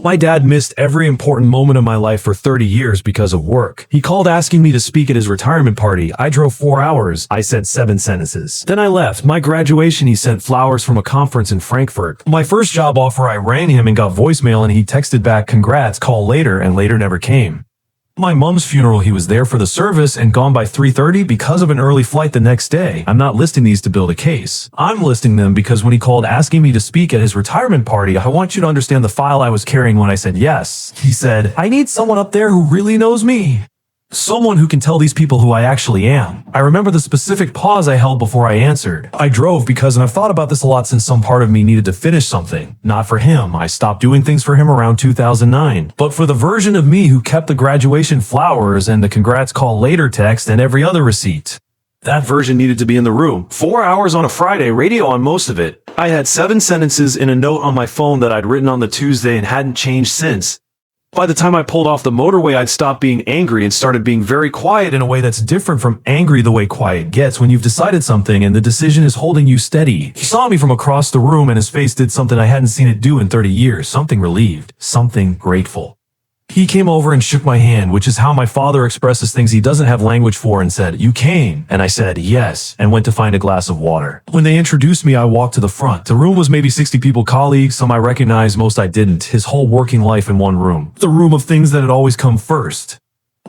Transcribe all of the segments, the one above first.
My dad missed every important moment of my life for 30 years because of work. He called asking me to speak at his retirement party. I drove 4 hours. I said 7 sentences. Then I left. My graduation, he sent flowers from a conference in Frankfurt. My first job offer, I rang him and got voicemail and he texted back, "Congrats, call later," and later never came. My mom's funeral, he was there for the service and gone by 3:30 because of an early flight the next day. I'm not listing these to build a case. I'm listing them because when he called asking me to speak at his retirement party, I want you to understand the file I was carrying when I said yes. He said, "I need someone up there who really knows me. Someone who can tell these people who I actually am." I remember the specific pause I held before I answered. I drove because, and I've thought about this a lot since some part of me needed to finish something. Not for him. I stopped doing things for him around 2009. But for the version of me who kept the graduation flowers and the congrats call later text and every other receipt. That version needed to be in the room. 4 hours on a Friday, radio on most of it. I had 7 sentences in a note on my phone that I'd written on the Tuesday and hadn't changed since. By the time I pulled off the motorway, I'd stopped being angry and started being very quiet in a way that's different from angry the way quiet gets when you've decided something and the decision is holding you steady. He saw me from across the room and his face did something I hadn't seen it do in 30 years. Something relieved. Something grateful. He came over and shook my hand, which is how my father expresses things he doesn't have language for, and said, "You came?" And I said, "Yes," and went to find a glass of water. When they introduced me, I walked to the front. The room was maybe 60 people, colleagues, some I recognized, most I didn't. His whole working life in one room. The room of things that had always come first.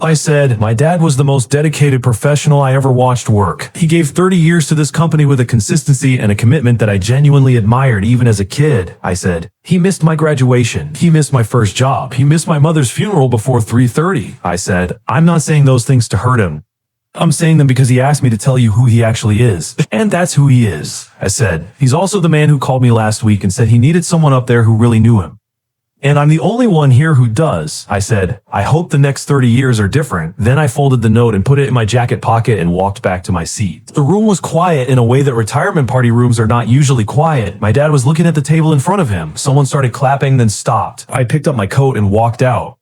I said, "My dad was the most dedicated professional I ever watched work. He gave 30 years to this company with a consistency and a commitment that I genuinely admired even as a kid." I said, "He missed my graduation. He missed my first job. He missed my mother's funeral before 3:30. I said, "I'm not saying those things to hurt him. I'm saying them because he asked me to tell you who he actually is." And that's who he is. I said, "He's also the man who called me last week and said he needed someone up there who really knew him. And I'm the only one here who does." I said, "I hope the next 30 years are different." Then I folded the note and put it in my jacket pocket and walked back to my seat. The room was quiet in a way that retirement party rooms are not usually quiet. My dad was looking at the table in front of him. Someone started clapping, then stopped. I picked up my coat and walked out.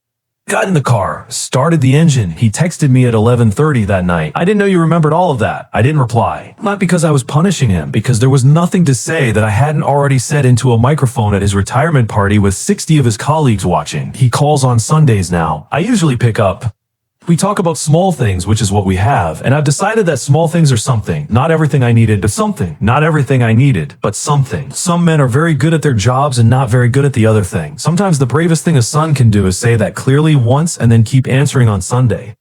Got in the car, started the engine. He texted me at 11:30 that night. "I didn't know you remembered all of that." I didn't reply. Not because I was punishing him, because there was nothing to say that I hadn't already said into a microphone at his retirement party with 60 of his colleagues watching. He calls on Sundays now. I usually pick up. We talk about small things, which is what we have, and I've decided that small things are something. Not everything I needed, but something. Not everything I needed, but something. Some men are very good at their jobs and not very good at the other thing. Sometimes the bravest thing a son can do is say that clearly once and then keep answering on Sunday.